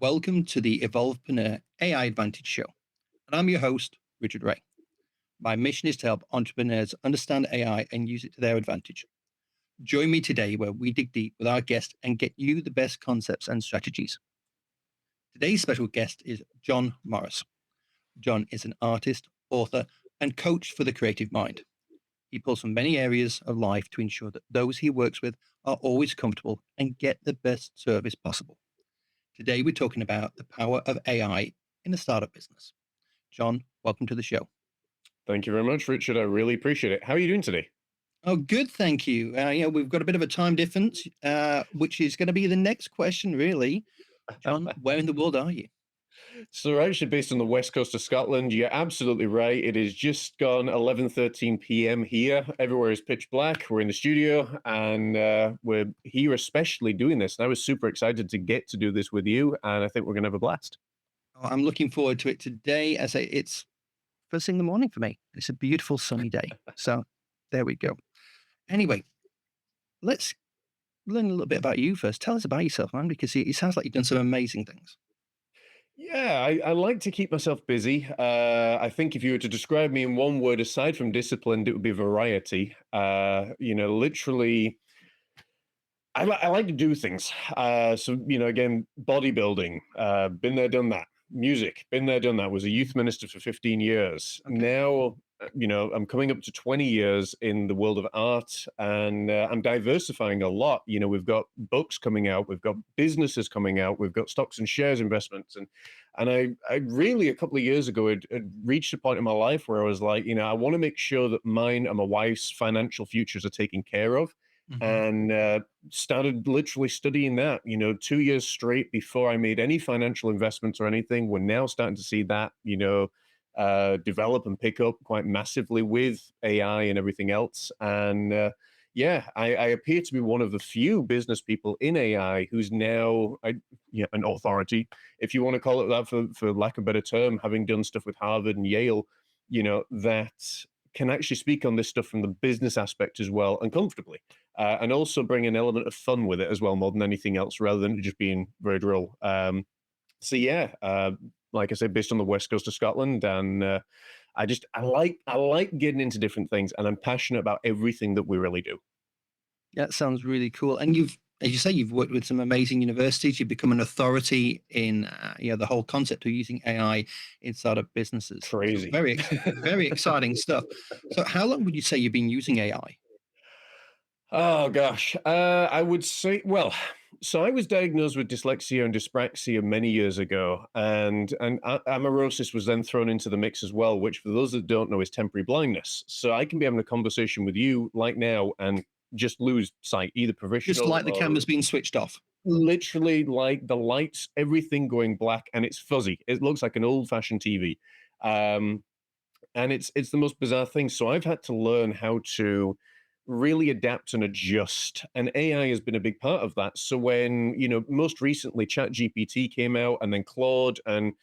Welcome to the Evolvepreneur AI Advantage Show. And I'm your host, Richard Wray. My mission is to help entrepreneurs understand AI and use it to their advantage. Join me today where we dig deep with our guest and get you the best concepts and strategies. Today's special guest is John Morris. John is an artist, author, and coach for the creative mind. He pulls from many areas of life to ensure that those he works with are always comfortable and get the best service possible. Today, we're talking about the power of AI in the startup business. John, welcome to the show. Thank you very much, Richard. I really appreciate it. How are you doing today? Oh, good, thank you. We've got a bit of a time difference, which is going to be the next question, really. John, where in the world are you? So we're actually based on the west coast of Scotland. You're absolutely right. It is just gone 11:13 p.m. here. Everywhere is pitch black. We're in the studio, and we're here especially doing this. And I was super excited to get to do this with you, and I think we're going to have a blast. Oh, I'm looking forward to it today. I say it's first thing in the morning for me. It's a beautiful sunny day. So there we go. Anyway, let's learn a little bit about you first. Tell us about yourself, man, because it sounds like you've done some amazing things. Yeah, I like to keep myself busy. I think if you were to describe me in one word, aside from disciplined, it would be variety. Literally, I like to do things. Again, bodybuilding, been there, done that. Music, been there, done that. Was a youth minister for 15 years. Okay. Now, I'm coming up to 20 years in the world of art, and I'm diversifying a lot. We've got books coming out, we've got businesses coming out, we've got stocks and shares investments, and I really a couple of years ago had reached a point in my life where I was like, I want to make sure that mine and my wife's financial futures are taken care of, Hmm. and started literally studying that, 2 years straight before I made any financial investments or anything. We're now starting to see that, develop and pick up quite massively with AI and everything else. And I appear to be one of the few business people in AI who's now an authority, if you want to call it that, for lack of a better term, having done stuff with Harvard and Yale, that can actually speak on this stuff from the business aspect as well, and comfortably, and also bring an element of fun with it as well, more than anything else, rather than just being very drill. Like I said, based on the west coast of Scotland, and I like getting into different things, and I'm passionate about everything that we really do. That sounds really cool. And as you say, you've worked with some amazing universities. You've become an authority in, the whole concept of using AI in startup businesses. So Crazy. very exciting stuff. So how long would you say you've been using AI? Oh gosh, I would say, well, so I was diagnosed with dyslexia and dyspraxia many years ago, and amaurosis was then thrown into the mix as well, which for those that don't know is temporary blindness. So I can be having a conversation with you like now and just lose sight, either Just provisional like the or camera's being switched off. literally like the lights, everything going black, and it's fuzzy. It looks like an old-fashioned TV. Um, and it's the most bizarre thing. So I've had to learn how to really adapt and adjust, and AI has been a big part of that. So when most recently ChatGPT came out, and then Claude, and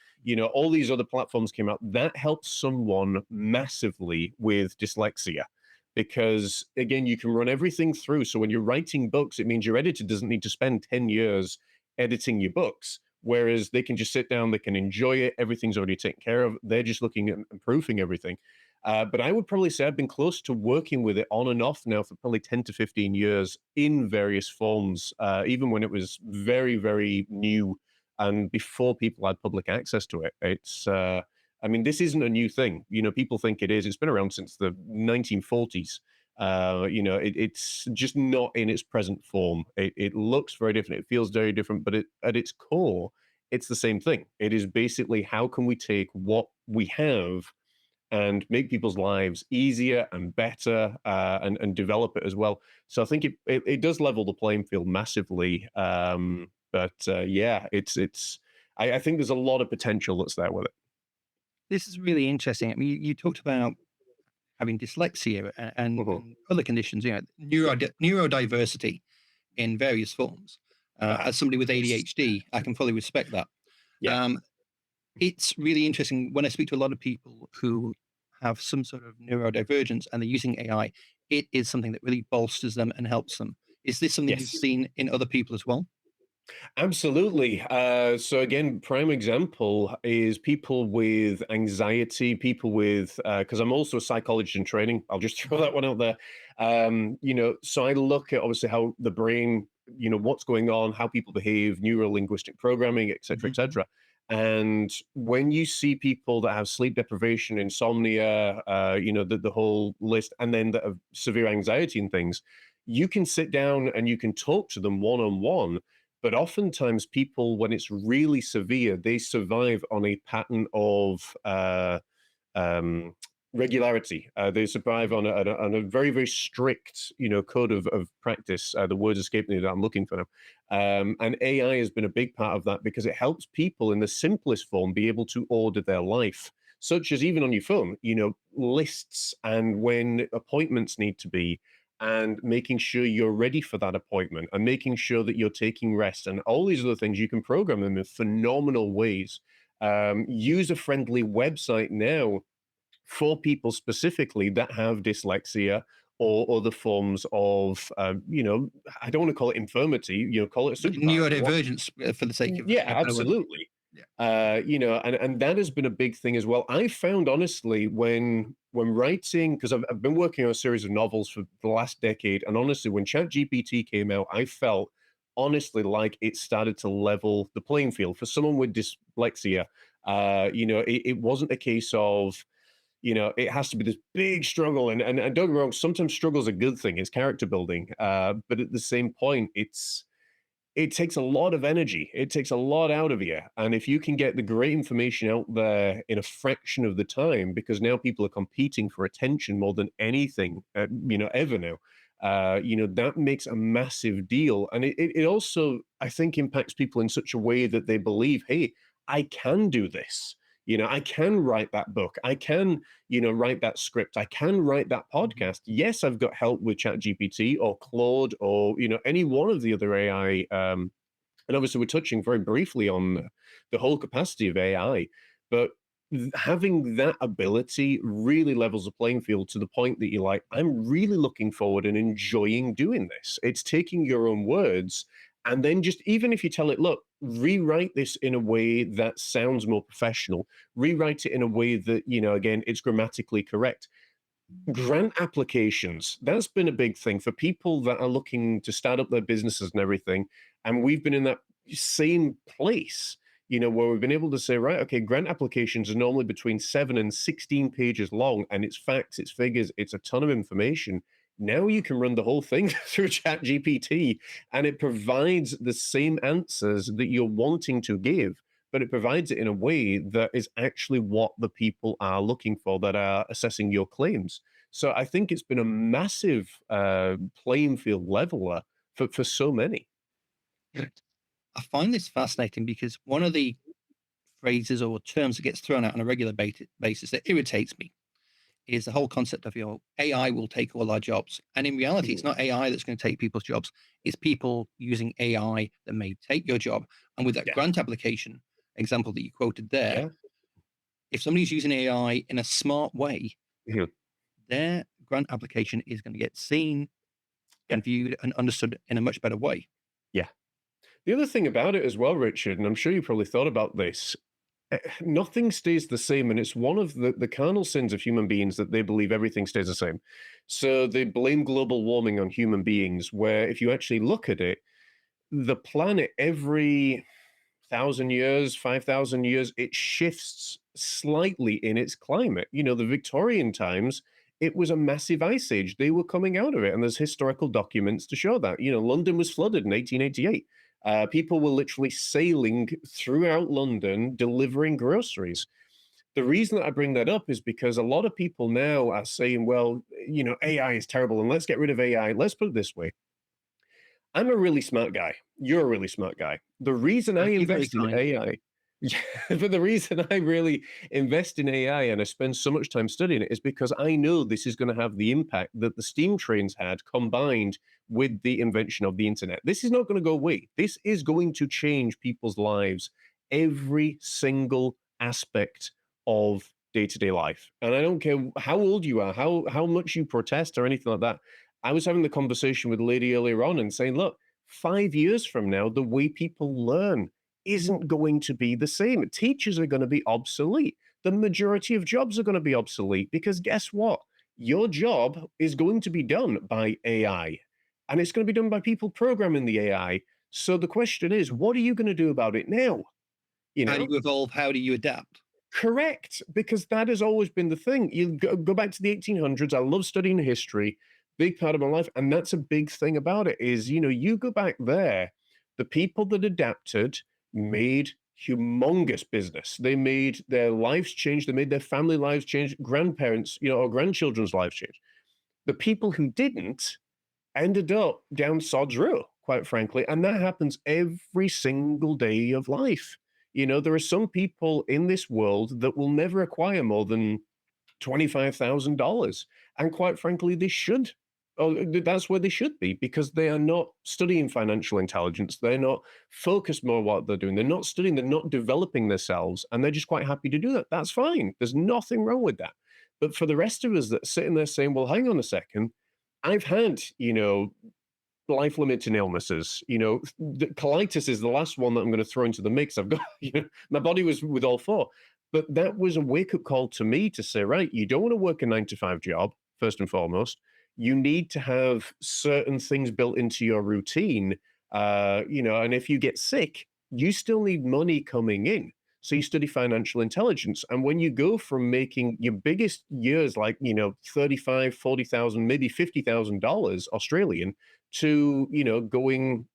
all these other platforms came out, that helps someone massively with dyslexia, because again, you can run everything through. So when you're writing books, it means your editor doesn't need to spend 10 years editing your books, whereas they can just sit down, they can enjoy it, everything's already taken care of, they're just looking at and proofing everything. But I would probably say I've been close to working with it on and off now for probably 10 to 15 years in various forms, even when it was very, very new and before people had public access to it. This isn't a new thing. People think it is. It's been around since the 1940s. It's just not in its present form. It looks very different. It feels very different, but at its core, it's the same thing. It is basically, how can we take what we have and make people's lives easier and better, and develop it as well. So I think it does level the playing field massively. I think there's a lot of potential that's there with it. This is really interesting. I mean, you talked about having dyslexia Mhm. and other conditions, neurodiversity in various forms. Ah, As somebody with yes. ADHD, I can fully respect that. Yeah. Um, it's really interesting when I speak to a lot of people who have some sort of neurodivergence and they're using AI. It is something that really bolsters them and helps them. Is this something you've Yes. seen in other people as well? Absolutely. So again, prime example is people with anxiety, people with because I'm also a psychologist in training. I'll just throw that one out there. So I look at obviously how the brain, what's going on, how people behave, neuro linguistic programming, et cetera, et Mhm. cetera. And when you see people that have sleep deprivation, insomnia, the whole list, and then that have severe anxiety and things, you can sit down and you can talk to them one on one, but oftentimes, people, when it's really severe, they survive on a pattern of um, regularity. They survive on a very, very strict, code of practice. The words escape me that I'm looking for now. And AI has been a big part of that because it helps people in the simplest form be able to order their life, such as even on your phone, lists and when appointments need to be, and making sure you're ready for that appointment and making sure that you're taking rest and all these other things. You can program them in phenomenal ways. User-friendly website now for people specifically that have dyslexia or other forms of, I don't want to call it infirmity, call it a superpower if you want. Neurodivergence, for the sake of Yeah, a better word. absolutely. Yeah. And that has been a big thing as well. I found honestly when writing, because I've been working on a series of novels for the last decade, and honestly, when ChatGPT came out, I felt honestly like it started to level the playing field for someone with dyslexia. It wasn't a case of it has to be this big struggle. And don't get me wrong, sometimes struggle's a good thing, it's character building. But at the same point, it takes a lot of energy. It takes a lot out of you. And if you can get the great information out there in a fraction of the time, because now people are competing for attention more than anything, ever now, that makes a massive deal. And it also, I think, impacts people in such a way that they believe, hey, I can do this. I can write that book. I can, write that script. I can write that Mhm. podcast. Yes, I've got help with ChatGPT or Claude or, any one of the other AI. And obviously, we're touching very briefly on the whole capacity of AI, but having that ability really levels the playing field to the point that you're like, I'm really looking forward and enjoying doing this. It's taking your own words and then just even if you tell it, look, rewrite this in a way that sounds more professional, rewrite it in a way that, again, it's grammatically correct. Grant applications, that's been a big thing for people that are looking to start up their businesses and everything. And we've been in that same place, where we've been able to say, right, okay, grant applications are normally between 7 and 16 pages long, and it's facts, it's figures, it's a ton of information. Now you can run the whole thing through ChatGPT, and it provides the same answers that you're wanting to give, but it provides it in a way that is actually what the people are looking for that are assessing your claims. So I think it's been a massive playing field leveler for so many. Good. I find this fascinating because one of the phrases or terms that gets thrown out on a regular basis that irritates me is the whole concept of AI will take all our jobs. And in reality, it's Mhm. not AI that's going to take people's jobs. It's people using AI that may take your job. And with that Yeah, grant application example that you quoted there, yeah, if somebody's using AI in a smart way, mhm, their grant application is going to get seen yeah, and viewed and understood in a much better way. yeah. The other thing about it as well, Richard, and I'm sure you probably thought about this, nothing stays the same. And it's one of the cardinal sins of human beings that they believe everything stays the same. So they blame global warming on human beings, where if you actually look at it, the planet every 1,000 years, 5,000 years, it shifts slightly in its climate. The Victorian times, it was a massive ice age. They were coming out of it, and there's historical documents to show that. London was flooded in 1888. People were literally sailing throughout London delivering groceries. The reason that I bring that up is because a lot of people now are saying, well, AI is terrible and let's get rid of AI. Let's put it this way. I'm a really smart guy. You're a really smart guy. The reason I Thank you very invest in kindly. AI, yeah, but the reason I really invest in AI and I spend so much time studying it is because I know this is going to have the impact that the steam trains had combined with the invention of the internet. This is not going to go away. This is going to change people's lives, every single aspect of day-to-day life. And I don't care how old you are, how much you protest or anything like that. I was having the conversation with a lady earlier on and saying, look, 5 years from now, the way people learn isn't going to be the same. Teachers are going to be obsolete. The majority of jobs are going to be obsolete because guess what? Your job is going to be done by AI, and it's going to be done by people programming the AI. So the question is, what are you going to do about it now? You How do know? you evolve? How do you adapt? Correct, because that has always been the thing. You go back to the 1800s. I love studying history, big part of my life, and that's a big thing about it is, you go back there, the people that adapted made humongous business. They made their lives change, they made their family lives change, grandparents, or grandchildren's lives change. The people who didn't ended up down sod's row, quite frankly. And that happens every single day of life. There are some people in this world that will never acquire more than $25,000. And quite frankly, they should. Oh, that's where they should be because they are not studying financial intelligence. They're not focused more on what they're doing. They're not studying, they're not developing themselves, and they're just quite happy to do that. That's fine. There's nothing wrong with that. But for the rest of us that are sitting there saying, well, hang on a second, I've had, life-limiting illnesses. The colitis is the last one that I'm going to throw into the mix. I've got, my body was with all four, but that was a wake-up call to me to say, right, you don't want to work a 9 to 5 job, first and foremost. You need to have certain things built into your routine, and if you get sick, you still need money coming in. So you study financial intelligence. And when you go from making your biggest years, like, 35, 40,000, maybe $50,000 Australian to, going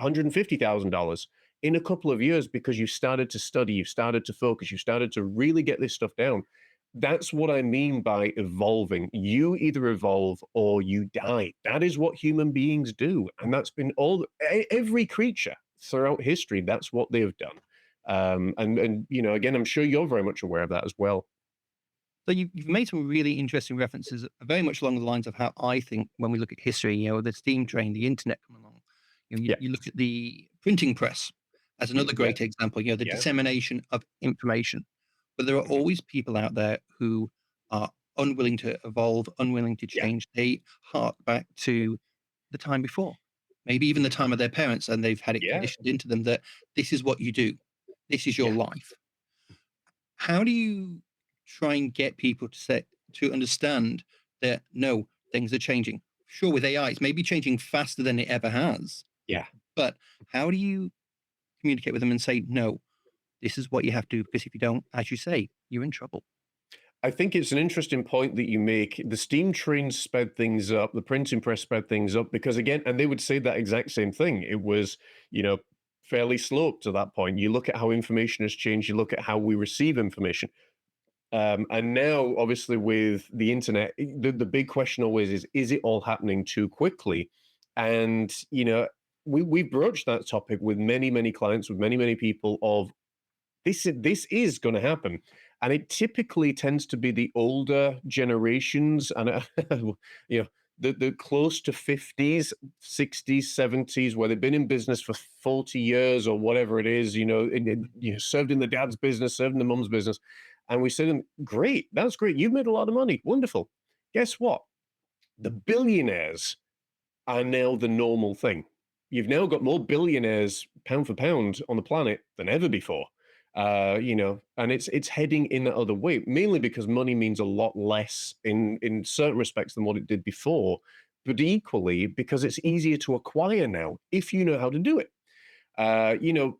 $150,000 in a couple of years because you started to study, you started to focus, you started to really get this stuff down. That's what I mean by evolving. You either evolve or you die. That is what human beings do. And that's been every creature throughout history. That's what they have done. And again, I'm sure you're very much aware of that as well. So you've made some really interesting references, very much along the lines of how I think when we look at history, the steam train, the internet come along. You Yeah. you look at the printing press as another Yeah. great example, the Yeah. dissemination of information. But there are Mhm. always people out there who are unwilling to evolve, unwilling to Yeah. change. They hark back to the time before, maybe even the time of their parents, and they've had it Yeah. conditioned into them that this is what you do, this is your Yeah. life. How do you try and get people to understand that no, things are changing? Sure, with AI, it's maybe changing faster than it ever has, Yeah. but how do you communicate with them and say, no, this is what you have to do? Because if you don't, as you say, you're in trouble. I think it's an interesting point that you make. The steam train sped things up, the printing press sped things up because again, and they would say that exact same thing. It was, you know, fairly slow to that point. You look at how information has changed, you look at how we receive information. And now, obviously, with the internet, the big question always is it all happening too quickly? And, we broached that topic with many, many clients, with many, many people of this is going to happen, and it typically tends to be the older generations, and you know the close to 50s, 60s, 70s, where they've been in business for 40 years or whatever it is, served in the dad's business, served in the mum's business, and we said, to them, "Great, that's great. You've made a lot of money. Wonderful. Guess what? The billionaires are now the normal thing. You've now got more billionaires pound for pound on the planet than ever before. And it's heading in the other way, mainly because money means a lot less in certain respects than what it did before, but equally because it's easier to acquire now if you know how to do it. Uh, you know,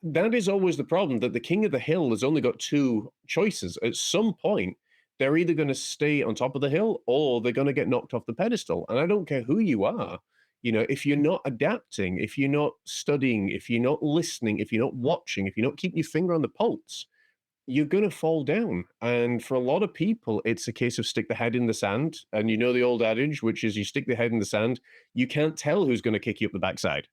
that is always the problem that the king of the hill has only got two choices. At some point, they're either going to stay on top of the hill or they're going to get knocked off the pedestal. And I don't care who you are. If you're not adapting, if you're not studying, if you're not listening, if you're not watching, if you're not keeping your finger on the pulse, you're going to fall down. And for a lot of people, it's a case of stick the head in the sand. And you know the old adage, which is you stick the head in the sand, you can't tell who's going to kick you up the backside.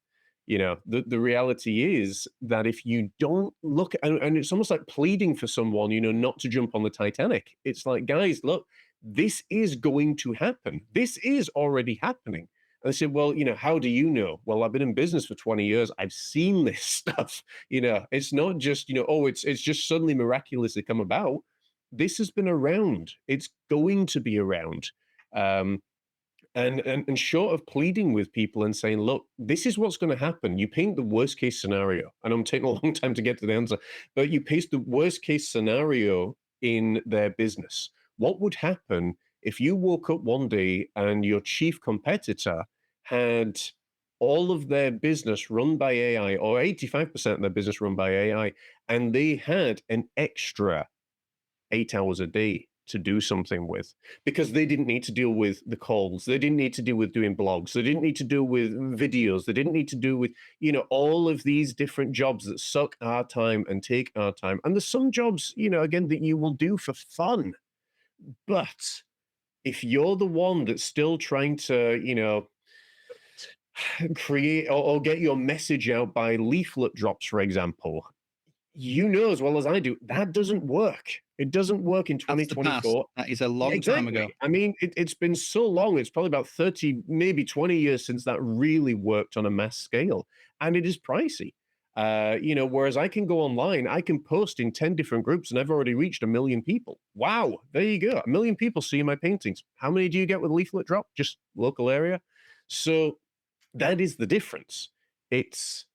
The reality is that if you don't look, and it's almost like pleading for someone, not to jump on the Titanic. It's like, guys, look, this is going to happen. This is already happening. And they said, well, how do you know? Well, I've been in business for 20 years. I've seen this stuff. It's not just, oh, it's just suddenly miraculously come about. This has been around. It's going to be around. Um, And short of pleading with people and saying, look, this is what's going to happen. You paint the worst case scenario, and I'm taking a long time to get to the answer, but you paste the worst case scenario in their business. What would happen if you woke up one day and your chief competitor had all of their business run by AI, or 85% of their business run by AI, and they had an extra 8 hours a day to do something with, because they didn't need to deal with the calls, they didn't need to deal with doing blogs, they didn't need to deal with videos, they didn't need to do with, all of these different jobs that suck our time and take our time. And there's some jobs, again, that you will do for fun. But if you're the one that's still trying to, create or get your message out by leaflet drops, for example, you know as well as I do, that doesn't work. It doesn't work in That's the past. 2024. That is a Yeah, long time ago. exactly. I mean, it's been so long. It's probably about 30, maybe 20 years since that really worked on a mass scale, and it is pricey. Whereas I can go online, I can post in 10 different groups, and I've already reached 1 million people. Wow, there you go. 1 million people see my paintings. How many do you get with leaflet drop? Just local area. So that is the difference. It's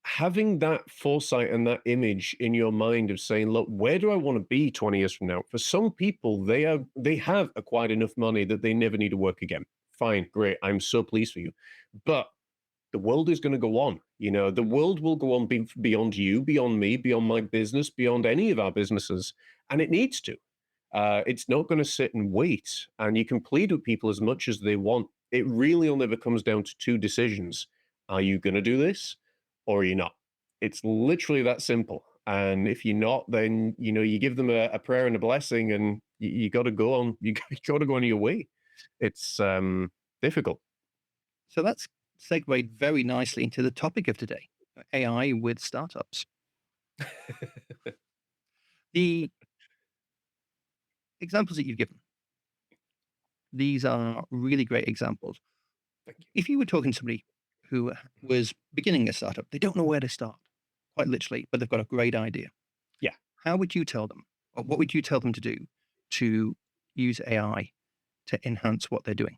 having that foresight and that image in your mind of saying, look, where do I want to be 20 years from now? For some people, they have acquired enough money that they never need to work again. Fine, great. I'm so pleased for you. But the world is going to go on. The world will go on beyond you, beyond me, beyond my business, beyond any of our businesses. And it needs to. It's not going to sit and wait. And you can plead with people as much as they want. It really only ever comes down to two decisions. Are you going to do this, or are you not? It's literally that simple. And if you're not, then you give them a prayer and a blessing, and you got to go on. You got to go on your way. It's difficult. So that's segued very nicely into the topic of today, AI with startups. The examples that you've given, these are really great examples. Thank you. If you were talking to somebody who was beginning a startup, they don't know where to start, quite literally, but they've got a great idea. Yeah. How would you tell them, or what would you tell them to do to use AI to enhance what they're doing?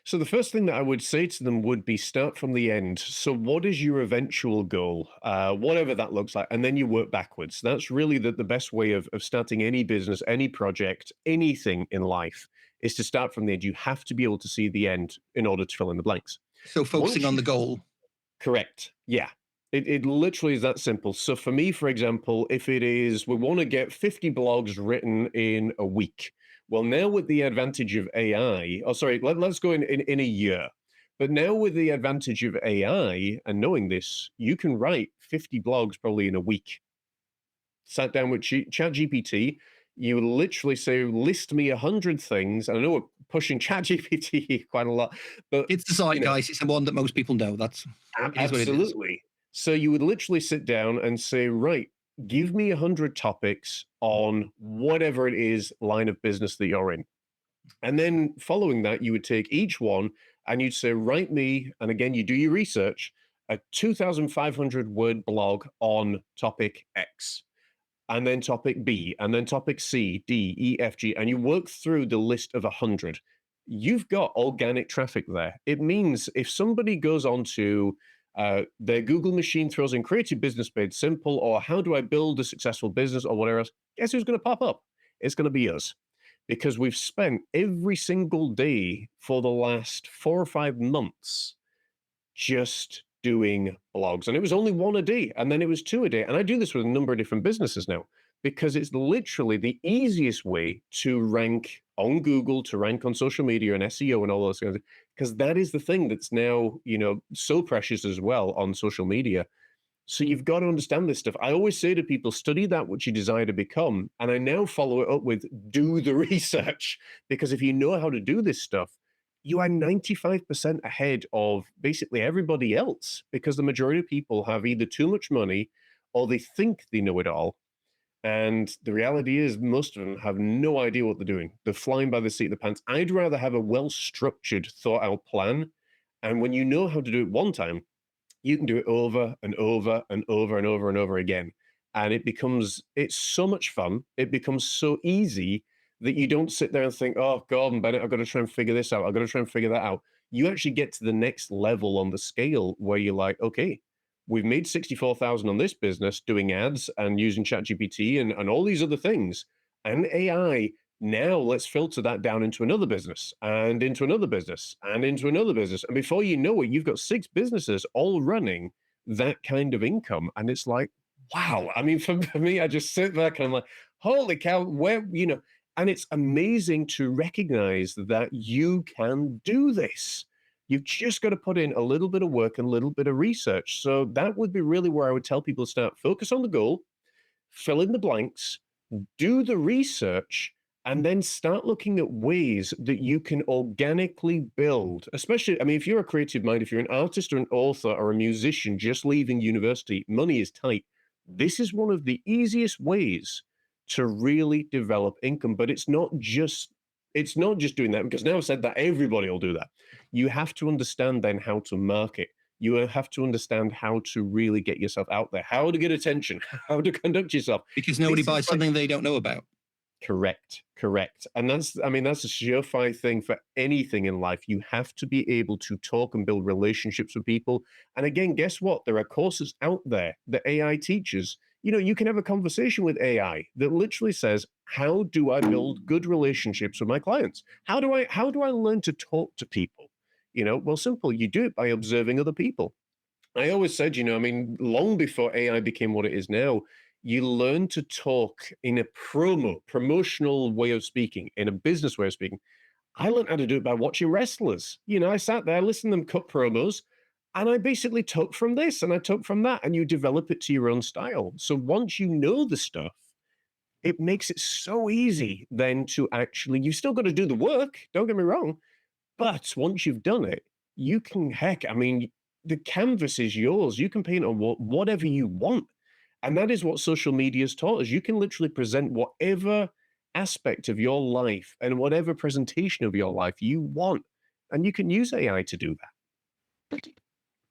So the first thing that I would say to them would be start from the end. So what is your eventual goal, whatever that looks like, and then you work backwards. That's really the best way of starting any business, any project, anything in life, is to start from the end. You have to be able to see the end in order to fill in the blanks. So focusing Once on you the goal. Correct. Yeah. It literally is that simple. So for me, for example, if it is, we want to get 50 blogs written in a week. Well, now with the advantage of AI, oh, sorry, let's go in a year. But now with the advantage of AI and knowing this, you can write 50 blogs probably in a week. Sat down with ChatGPT, you literally say, list me 100 things. And I know we're pushing ChatGPT quite a lot, but It's the site, guys. It's the one that most people know. It is what it is. absolutely. So you would literally sit down and say, right, give me 100 topics on whatever it is line of business that you're in. And then following that, you would take each one and you'd say, write me, and again, you do your research, a 2,500 word blog on topic X, and then topic B, and then topic C, D, E, F, G, and you work through the list of 100. You've got organic traffic there. It means if somebody goes on to their Google machine, throws in creative business made simple, or how do I build a successful business, or whatever else, guess who's going to pop up? It's going to be us, because we've spent every single day for the last 4 or 5 months just doing blogs. And it was only one a day, and then it was 2 a day. And I do this with a number of different businesses now, because it's literally the easiest way to rank on Google, to rank on social media and SEO and all those things, because that is the thing that's now, so precious as well on social media. So you've got to understand this stuff. I always say to people, study that which you desire to become. And I now follow it up with do the research, because if you know how to do this stuff, you are 95% ahead of basically everybody else, because the majority of people have either too much money or they think they know it all. And the reality is most of them have no idea what they're doing. They're flying by the seat of the pants. I'd rather have a well-structured, thought-out plan. And when you know how to do it one time, you can do it over and over and over and over and over again. And it's so much fun. It becomes so easy that you don't sit there and think, oh, Gordon Bennett, I've got to try and figure this out. I've got to try and figure that out. You actually get to the next level on the scale where you're like, okay, we've made 64,000 on this business doing ads and using ChatGPT and all these other things and AI. Now let's filter that down into another business and into another business and into another business. And before you know it, you've got 6 businesses all running that kind of income. And it's like, wow. I mean, for me, I just sit back and I'm like, holy cow, where, and it's amazing to recognize that you can do this. You've just got to put in a little bit of work and a little bit of research. So that would be really where I would tell people to start. Focus on the goal, fill in the blanks, do the research, and then start looking at ways that you can organically build. Especially, I mean, if you're a creative mind, if you're an artist or an author or a musician just leaving university, money is tight. This is one of the easiest ways to really develop income. But it's not just doing that, because now I've said that everybody will do that. You have to understand then how to market. You have to understand how to really get yourself out there, how to get attention, how to conduct yourself. Because nobody This is buys something they don't know about. Correct. And that's a surefire thing for anything in life. You have to be able to talk and build relationships with people. And again, guess what? There are courses out there that AI teaches. You can have a conversation with AI that literally says, how do I build good relationships with my clients? How do I learn to talk to people? Well, simple. You do it by observing other people. I always said, I mean, long before AI became what it is now, you learn to talk in a promotional way of speaking, in a business way of speaking. I learned how to do it by watching wrestlers. I sat there, listened to them cut promos, and I basically took from this and I took from that, and you develop it to your own style. So once you know the stuff, it makes it so easy then to actually, you've still got to do the work, don't get me wrong, but once you've done it, you can, heck, I mean, the canvas is yours. You can paint on whatever you want. And that is what social media has taught us. You can literally present whatever aspect of your life and whatever presentation of your life you want. And you can use AI to do that.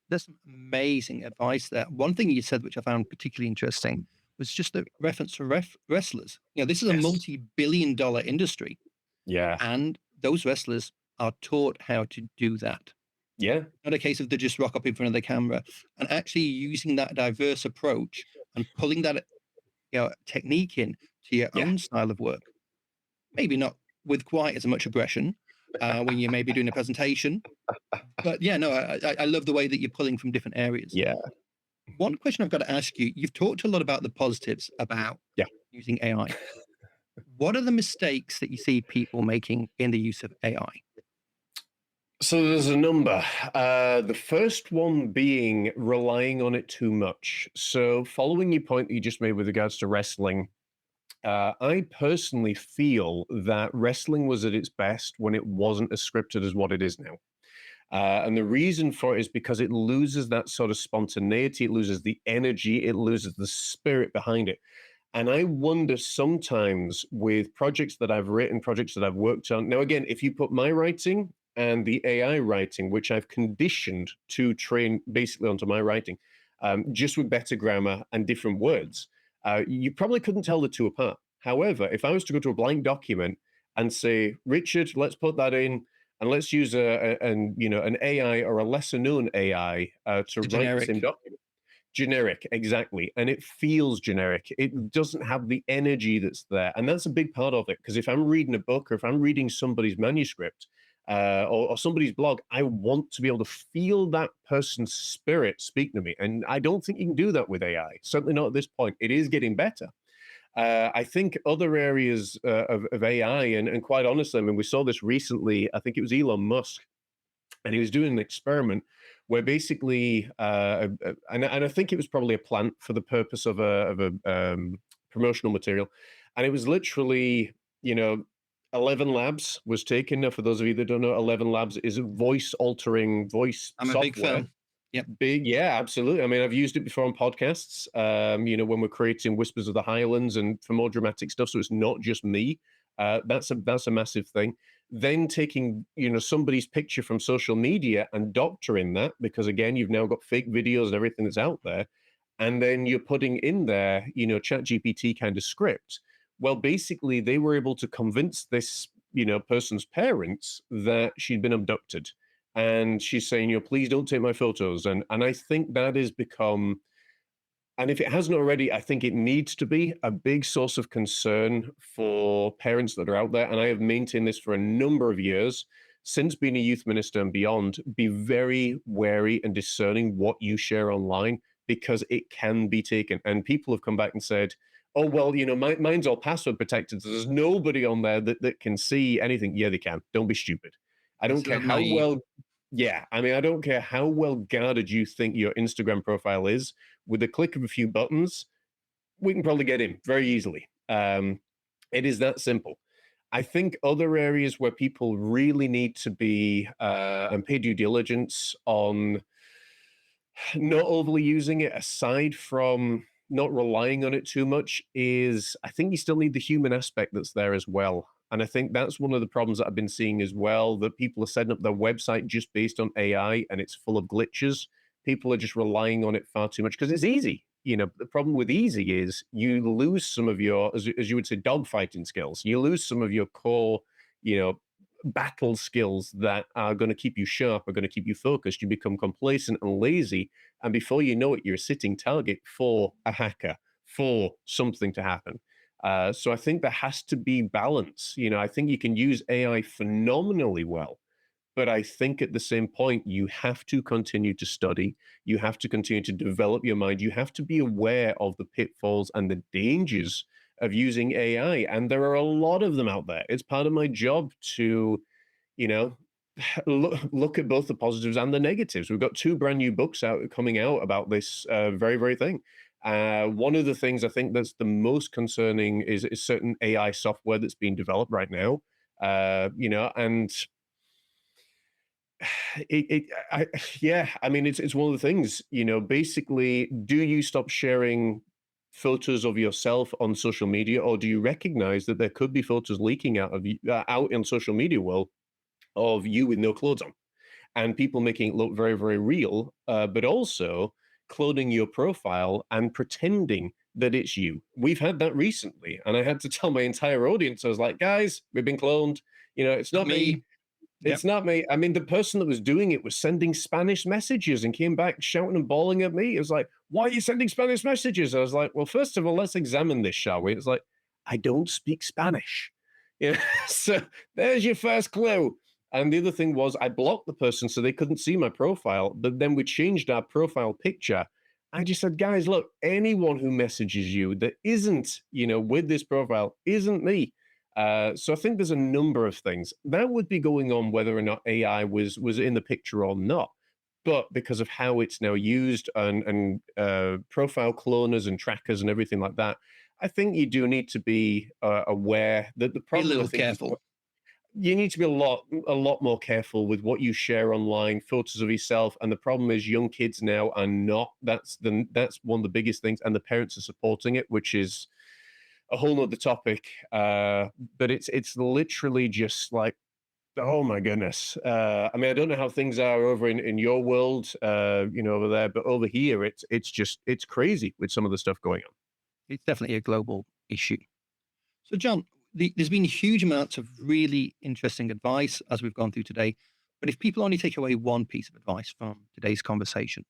That's some amazing advice there. One thing you said, which I found particularly interesting, was just the reference to wrestlers. This is a Yes. multi-billion-dollar industry, Yeah. and those wrestlers are taught how to do that. Yeah. Not a case of they just rock up in front of the camera, and actually using that diverse approach and pulling that technique in to your Yeah. own style of work. Maybe not with quite as much aggression when you're maybe doing a presentation, but yeah, no, I love the way that you're pulling from different areas. Yeah. One question I've got to ask you, you've talked a lot about the positives about Yeah. using AI. What are the mistakes that you see people making in the use of AI? So there's a number. The first one being relying on it too much. So following your point that you just made with regards to wrestling, I personally feel that wrestling was at its best when it wasn't as scripted as what it is now. And the reason for it is because it loses that sort of spontaneity, it loses the energy, it loses the spirit behind it. And I wonder sometimes with projects that I've written, projects that I've worked on. Now, again, if you put my writing and the AI writing, which I've conditioned to train basically onto my writing, just with better grammar and different words, you probably couldn't tell the two apart. However, if I was to go to a blank document and say, Richard, let's put that in, and let's use an AI or a lesser known AI to write the Generic. same document. Generic, exactly. And it feels generic. It doesn't have the energy that's there. And that's a big part of it. Because if I'm reading a book or if I'm reading somebody's manuscript or somebody's blog, I want to be able to feel that person's spirit speak to me. And I don't think you can do that with AI. Certainly not at this point. It is getting better. I think other areas of AI, and quite honestly, I mean, we saw this recently. I think it was Elon Musk, and he was doing an experiment where basically, and I think it was probably a plant for the purpose of a promotional material, and it was literally, 11 labs was taken. Now, for those of you that don't know, 11 labs is a voice altering voice I'm a software. big fan. Yep. Big, yeah, absolutely. I mean, I've used it before on podcasts, when we're creating Whispers of the Highlands and for more dramatic stuff. So it's not just me. That's a massive thing. Then taking, somebody's picture from social media and doctoring that, because again, you've now got fake videos and everything that's out there. And then you're putting in there, Chat GPT kind of script, Well, basically, they were able to convince this, person's parents that she'd been abducted. And she's saying, please don't take my photos. And I think that has become, and if it hasn't already, I think it needs to be a big source of concern for parents that are out there. And I have maintained this for a number of years since being a youth minister and beyond. Be very wary and discerning what you share online because it can be taken. And people have come back and said, oh, well, mine's all password protected. So there's nobody on there that can see anything. Yeah, they can. Don't be stupid. I don't That's care not how naive. well, yeah, I mean, I don't care how well guarded you think your Instagram profile is. With the click of a few buttons, we can probably get in very easily. It is that simple. I think other areas where people really need to be and pay due diligence on not overly using it, aside from not relying on it too much, is I think you still need the human aspect that's there as well. And I think that's one of the problems that I've been seeing as well, that people are setting up their website just based on AI and it's full of glitches. People are just relying on it far too much because it's easy. The problem with easy is you lose some of your, as you would say, dogfighting skills. You lose some of your core, you know, battle skills that are going to keep you sharp, are going to keep you focused. You become complacent and lazy. And before you know it, you're a sitting target for a hacker, for something to happen. So I think there has to be balance. I think you can use AI phenomenally well, but I think at the same point, you have to continue to study. You have to continue to develop your mind. You have to be aware of the pitfalls and the dangers of using AI. And there are a lot of them out there. It's part of my job to, you know, look at both the positives and the negatives. We've got two brand new books out coming out about this very, very thing. One of the things I think that's the most concerning is certain AI software that's being developed right now. And yeah, I mean, it's one of the things, basically, do you stop sharing photos of yourself on social media, or do you recognize that there could be photos leaking out of you, out in social media world of you with no clothes on, and people making it look very, very real, but also cloning your profile and pretending that it's you. We've had that recently, and I had to tell my entire audience, I was like, guys, we've been cloned. It's Not not me. me. Yep. It's not me. I mean, the person that was doing it was sending Spanish messages and came back shouting and bawling at me. It was like, why are you sending Spanish messages? I was like, well, first of all, let's examine this, shall we? It's like, I don't speak Spanish. So there's your first clue. And the other thing was I blocked the person so they couldn't see my profile, but then we changed our profile picture. I just said, guys, look, anyone who messages you that isn't, with this profile isn't me. So I think there's a number of things that would be going on whether or not AI was in the picture or not. But because of how it's now used and profile cloners and trackers and everything like that, I think you do need to be aware that the Be a problem I little think is careful. you need to be a lot more careful with what you share online, photos of yourself. And the problem is young kids now are not. That's one of the biggest things, and the parents are supporting it, which is a whole nother topic. But it's literally just like, oh my goodness. I mean, I don't know how things are over in your world, over there, but over here, it's crazy with some of the stuff going on. It's definitely a global issue. So, John, there's been huge amounts of really interesting advice as we've gone through today. But if people only take away one piece of advice from today's conversation,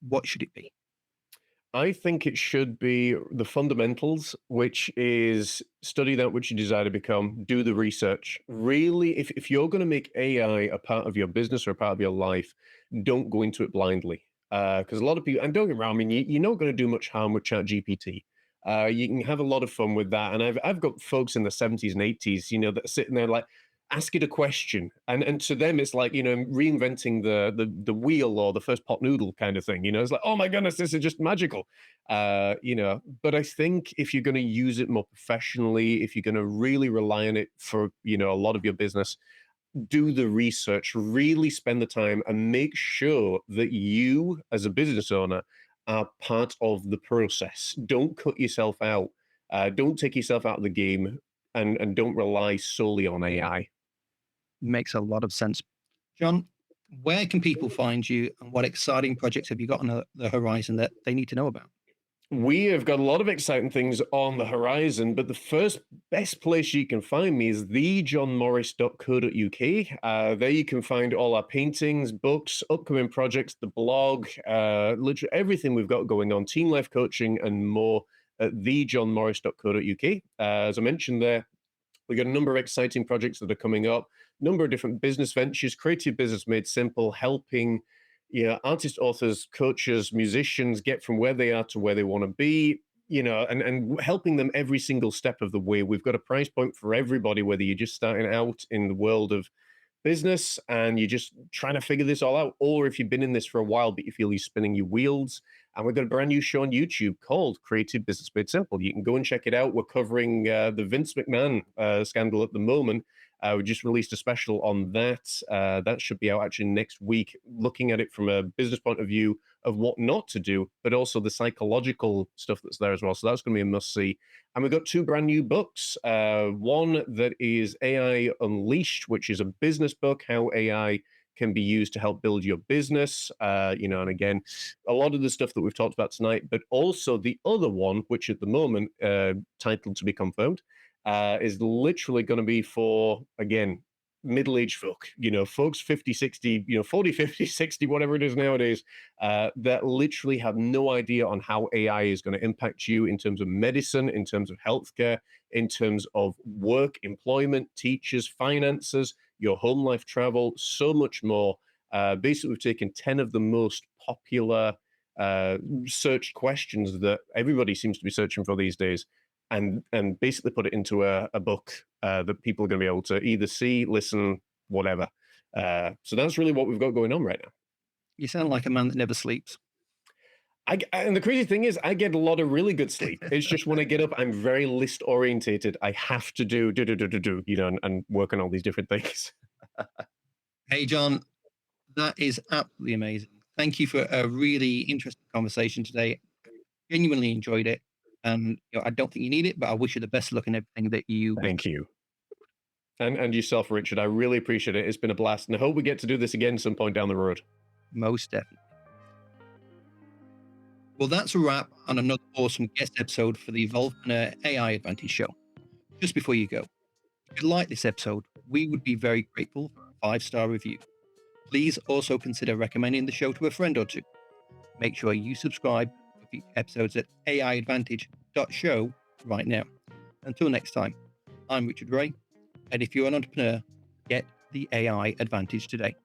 what should it be? I think it should be the fundamentals, which is study that which you desire to become, do the research. Really, if you're going to make AI a part of your business or a part of your life, don't go into it blindly. Because a lot of people, and don't get me wrong, I mean, you're not going to do much harm with ChatGPT. You can have a lot of fun with that. And I've got folks in the 70s and 80s, that are sitting there like, ask it a question, and to them it's like reinventing the wheel or the first pot noodle kind of thing. It's like, oh my goodness, this is just magical. But I think if you're going to use it more professionally, if you're going to really rely on it for a lot of your business, do the research, really spend the time, and make sure that you as a business owner are part of the process. Don't cut yourself out. Don't take yourself out of the game, and don't rely solely on AI. Makes a lot of sense. John, where can people find you and what exciting projects have you got on the horizon that they need to know about? We have got a lot of exciting things on the horizon, but the first best place you can find me is thejohnmorris.co.uk. There you can find all our paintings, books, upcoming projects, the blog, literally everything we've got going on, team life coaching, and more at thejohnmorris.co.uk. As I mentioned there, we've got a number of exciting projects that are coming up, number of different business ventures, creative business made simple, helping artists, authors, coaches, musicians get from where they are to where they want to be, and helping them every single step of the way. We've got a price point for everybody, whether you're just starting out in the world of business and you're just trying to figure this all out, or if you've been in this for a while but you feel you're spinning your wheels. And we've got a brand new show on YouTube called Creative Business Made Simple. You can go and check it out. We're covering the Vince McMahon scandal at the moment. We just released a special on that. That should be out actually next week, looking at it from a business point of view of what not to do, but also the psychological stuff that's there as well. So that's going to be a must see. And we've got two brand new books. One that is AI Unleashed, which is a business book, how AI can be used to help build your business. And again, a lot of the stuff that we've talked about tonight, but also the other one, which at the moment, titled to be confirmed, is literally going to be for, again, middle-aged folk, folks 50, 60, 40, 50, 60, whatever it is nowadays, that literally have no idea on how AI is going to impact you in terms of medicine, in terms of healthcare, in terms of work, employment, teachers, finances, your home life, travel, so much more. Basically, we've taken 10 of the most popular search questions that everybody seems to be searching for these days, and basically put it into a book that people are going to be able to either see, listen, whatever. So that's really what we've got going on right now. You sound like a man that never sleeps. And the crazy thing is, I get a lot of really good sleep. It's just when I get up, I'm very list orientated. I have to do, and work on all these different things. Hey, John, that is absolutely amazing. Thank you for a really interesting conversation today. Genuinely enjoyed it. And I don't think you need it, but I wish you the best of luck in everything that you Thank you. And yourself, Richard. I really appreciate it. It's been a blast. And I hope we get to do this again some point down the road. most definitely. Well, that's a wrap on another awesome guest episode for the Evolvepreneur AI Advantage show. Just before you go, if you like this episode, we would be very grateful for a 5-star review. Please also consider recommending the show to a friend or two. Make sure you subscribe for future episodes at aiadvantage.show right now. Until next time, I'm Richard Wray, and if you're an entrepreneur, get the AI advantage today.